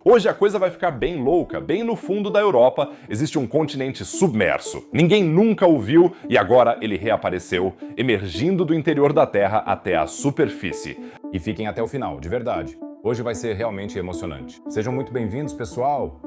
Hoje a coisa vai ficar bem louca. Bem no fundo da Europa existe um continente submerso. Ninguém nunca o viu e agora ele reapareceu, emergindo do interior da Terra até a superfície. E fiquem até o final, de verdade. Hoje vai ser realmente emocionante. Sejam muito bem-vindos, pessoal!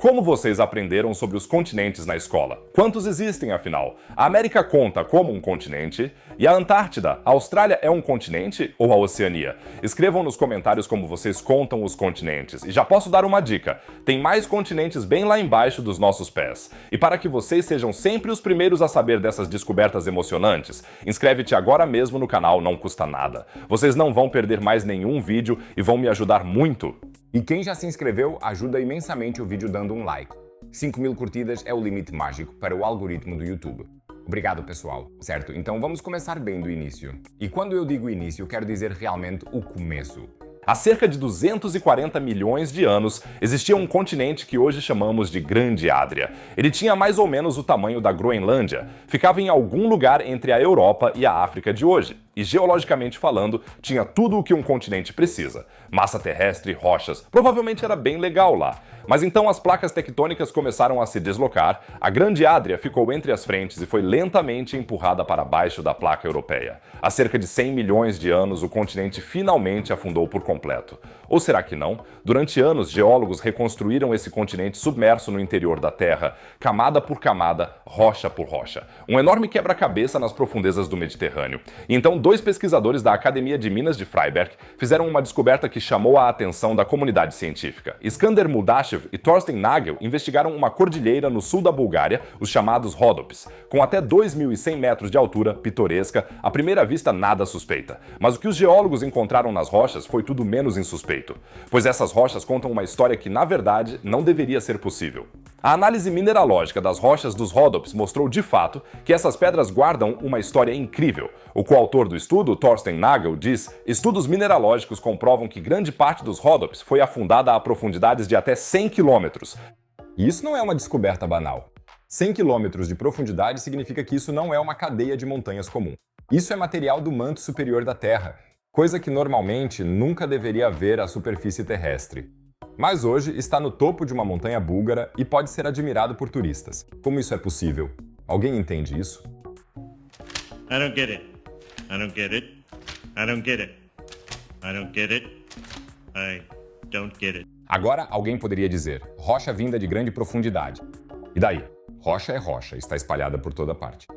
Como vocês aprenderam sobre os continentes na escola? Quantos existem, afinal? A América conta como um continente? E a Antártida? A Austrália é um continente ou a Oceania? Escrevam nos comentários como vocês contam os continentes. E já posso dar uma dica: tem mais continentes bem lá embaixo dos nossos pés. E para que vocês sejam sempre os primeiros a saber dessas descobertas emocionantes, inscreve-te agora mesmo no canal, não custa nada. Vocês não vão perder mais nenhum vídeo e vão me ajudar muito. E quem já se inscreveu ajuda imensamente o vídeo dando um like. 5.000 curtidas é o limite mágico para o algoritmo do YouTube. Obrigado, pessoal. Certo, então vamos começar bem do início. E quando eu digo início, quero dizer realmente o começo. Há cerca de 240 milhões de anos, existia um continente que hoje chamamos de Grande Adria. Ele tinha mais ou menos o tamanho da Groenlândia, ficava em algum lugar entre a Europa e a África de hoje. E geologicamente falando, tinha tudo o que um continente precisa. Massa terrestre, rochas, provavelmente era bem legal lá. Mas então as placas tectônicas começaram a se deslocar, a Grande Adria ficou entre as frentes e foi lentamente empurrada para baixo da placa europeia. Há cerca de 100 milhões de anos, o continente finalmente afundou por completo. Ou será que não? Durante anos, geólogos reconstruíram esse continente submerso no interior da Terra, camada por camada, rocha por rocha. Um enorme quebra-cabeça nas profundezas do Mediterrâneo. E então, dois pesquisadores da Academia de Minas de Freiberg fizeram uma descoberta que chamou a atenção da comunidade científica. Iskander Muldashev e Thorsten Nagel investigaram uma cordilheira no sul da Bulgária, os chamados Rhodopes, com até 2.100 metros de altura, pitoresca, à primeira vista nada suspeita. Mas o que os geólogos encontraram nas rochas foi tudo menos insuspeito, pois essas rochas contam uma história que, na verdade, não deveria ser possível. A análise mineralógica das rochas dos Rhodopes mostrou de fato que essas pedras guardam uma história incrível. O coautor do estudo, Thorsten Nagel, diz: estudos mineralógicos comprovam que grande parte dos Rhodopes foi afundada a profundidades de até 100 quilômetros. E isso não é uma descoberta banal. 100 quilômetros de profundidade significa que isso não é uma cadeia de montanhas comum. Isso é material do manto superior da Terra, coisa que normalmente nunca deveria haver à superfície terrestre. Mas hoje está no topo de uma montanha búlgara e pode ser admirado por turistas. Como isso é possível? Alguém entende isso? I don't get it. I don't get it. I don't get it. I don't get it. I don't get it. Agora alguém poderia dizer: rocha vinda de grande profundidade. E daí? Rocha é rocha, está espalhada por toda parte.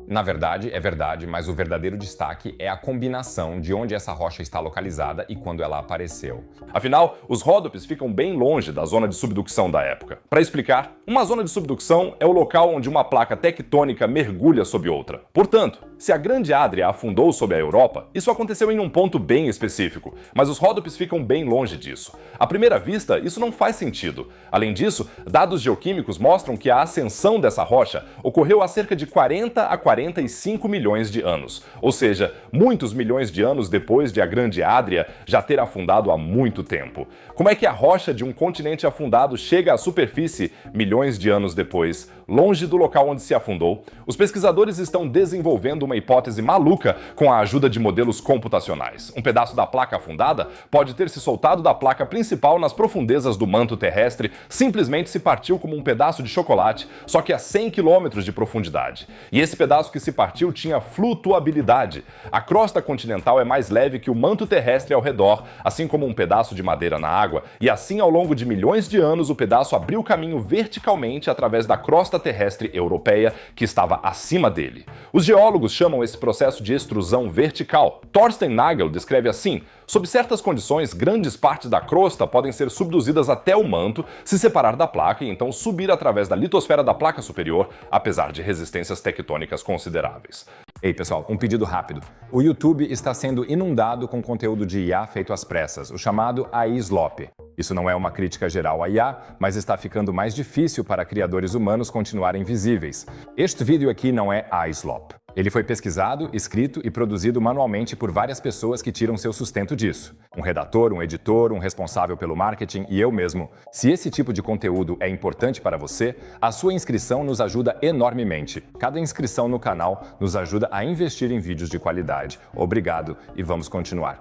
Na verdade, é verdade, mas o verdadeiro destaque é a combinação de onde essa rocha está localizada e quando ela apareceu. Afinal, os Rhodopes ficam bem longe da zona de subducção da época. Para explicar, uma zona de subducção é o local onde uma placa tectônica mergulha sob outra. Portanto, se a Grande Adria afundou sob a Europa, isso aconteceu em um ponto bem específico, mas os Rhodopes ficam bem longe disso. À primeira vista, isso não faz sentido. Além disso, dados geoquímicos mostram que a ascensão dessa rocha ocorreu há cerca de 40 a 45 milhões de anos, ou seja, muitos milhões de anos depois de a Grande Adria já ter afundado há muito tempo. Como é que a rocha de um continente afundado chega à superfície milhões de anos depois, longe do local onde se afundou? Os pesquisadores estão desenvolvendo uma hipótese maluca com a ajuda de modelos computacionais. Um pedaço da placa afundada pode ter se soltado da placa principal nas profundezas do manto terrestre, simplesmente se partiu como um pedaço de chocolate, só que a 100 km de profundidade. E esse pedaço que se partiu tinha flutuabilidade. A crosta continental é mais leve que o manto terrestre ao redor, assim como um pedaço de madeira na água, e assim ao longo de milhões de anos o pedaço abriu caminho verticalmente através da crosta terrestre europeia que estava acima dele. Os geólogos chamam esse processo de extrusão vertical. Thorsten Nagel descreve assim: sob certas condições, grandes partes da crosta podem ser subduzidas até o manto, se separar da placa e então subir através da litosfera da placa superior, apesar de resistências tectônicas consideráveis. Ei, pessoal, um pedido rápido. O YouTube está sendo inundado com conteúdo de IA feito às pressas, o chamado AI Slop. Isso não é uma crítica geral à IA, mas está ficando mais difícil para criadores humanos continuarem visíveis. Este vídeo aqui não é AI Slop. Ele foi pesquisado, escrito e produzido manualmente por várias pessoas que tiram seu sustento disso. Um redator, um editor, um responsável pelo marketing e eu mesmo. Se esse tipo de conteúdo é importante para você, a sua inscrição nos ajuda enormemente. Cada inscrição no canal nos ajuda a investir em vídeos de qualidade. Obrigado e vamos continuar.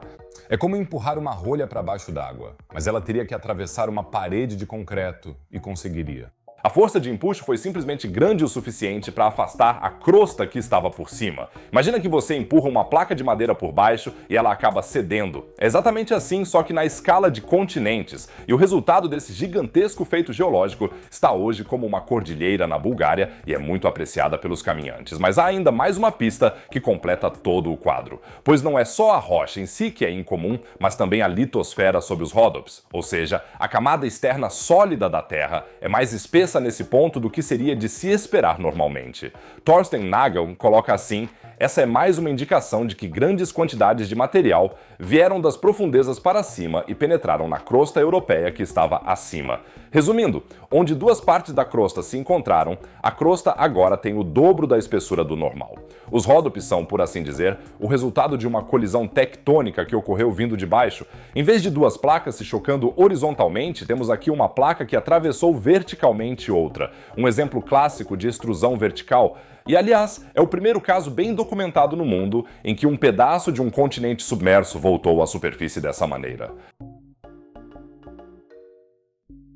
É como empurrar uma rolha para baixo d'água, mas ela teria que atravessar uma parede de concreto e conseguiria. A força de empuxo foi simplesmente grande o suficiente para afastar a crosta que estava por cima. Imagina que você empurra uma placa de madeira por baixo e ela acaba cedendo. É exatamente assim, só que na escala de continentes. E o resultado desse gigantesco feito geológico está hoje como uma cordilheira na Bulgária e é muito apreciada pelos caminhantes. Mas há ainda mais uma pista que completa todo o quadro. Pois não é só a rocha em si que é incomum, mas também a litosfera sob os Rhodops. Ou seja, a camada externa sólida da Terra é mais espessa nesse ponto do que seria de se esperar normalmente. Thorsten Nagel coloca assim: essa é mais uma indicação de que grandes quantidades de material vieram das profundezas para cima e penetraram na crosta europeia que estava acima. Resumindo, onde duas partes da crosta se encontraram, a crosta agora tem o dobro da espessura do normal. Os Rhodops são, por assim dizer, o resultado de uma colisão tectônica que ocorreu vindo de baixo. Em vez de duas placas se chocando horizontalmente, temos aqui uma placa que atravessou verticalmente outra. Um exemplo clássico de extrusão vertical. E, aliás, é o primeiro caso bem documentado no mundo em que um pedaço de um continente submerso voltou à superfície dessa maneira.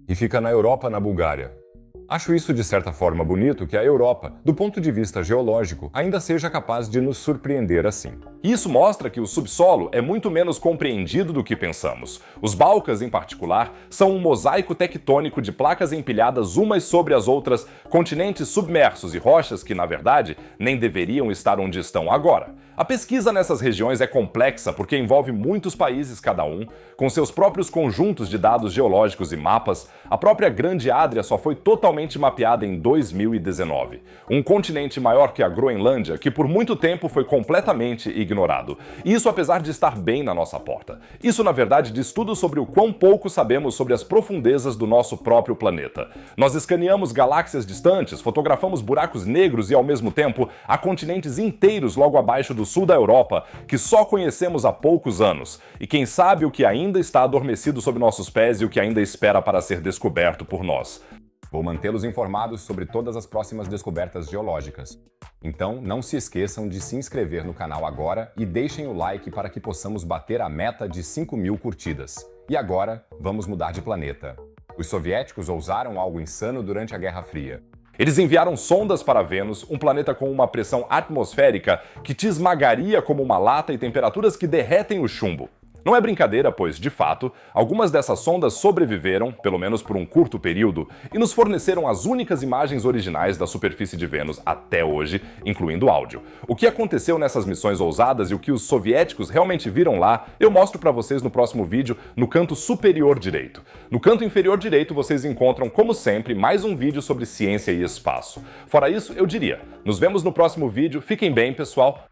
E fica na Europa, na Bulgária. Acho isso de certa forma bonito que a Europa, do ponto de vista geológico, ainda seja capaz de nos surpreender assim. Isso mostra que o subsolo é muito menos compreendido do que pensamos. Os Balcãs, em particular, são um mosaico tectônico de placas empilhadas umas sobre as outras, continentes submersos e rochas que, na verdade, nem deveriam estar onde estão agora. A pesquisa nessas regiões é complexa porque envolve muitos países cada um, com seus próprios conjuntos de dados geológicos e mapas. A própria Grande Adria só foi totalmente mapeada em 2019. Um continente maior que a Groenlândia, que por muito tempo foi completamente ignorado. Isso apesar de estar bem na nossa porta. Isso, na verdade, diz tudo sobre o quão pouco sabemos sobre as profundezas do nosso próprio planeta. Nós escaneamos galáxias distantes, fotografamos buracos negros e, ao mesmo tempo, há continentes inteiros logo abaixo do sul da Europa que só conhecemos há poucos anos. E quem sabe o que ainda está adormecido sob nossos pés e o que ainda espera para ser descoberto por nós. Vou mantê-los informados sobre todas as próximas descobertas geológicas. Então, não se esqueçam de se inscrever no canal agora e deixem o like para que possamos bater a meta de 5.000 curtidas. E agora, vamos mudar de planeta. Os soviéticos ousaram algo insano durante a Guerra Fria. Eles enviaram sondas para Vênus, um planeta com uma pressão atmosférica que te esmagaria como uma lata e temperaturas que derretem o chumbo. Não é brincadeira, pois, de fato, algumas dessas sondas sobreviveram, pelo menos por um curto período, e nos forneceram as únicas imagens originais da superfície de Vênus até hoje, incluindo áudio. O que aconteceu nessas missões ousadas e o que os soviéticos realmente viram lá, eu mostro para vocês no próximo vídeo, no canto superior direito. No canto inferior direito, vocês encontram, como sempre, mais um vídeo sobre ciência e espaço. Fora isso, eu diria, nos vemos no próximo vídeo, fiquem bem, pessoal,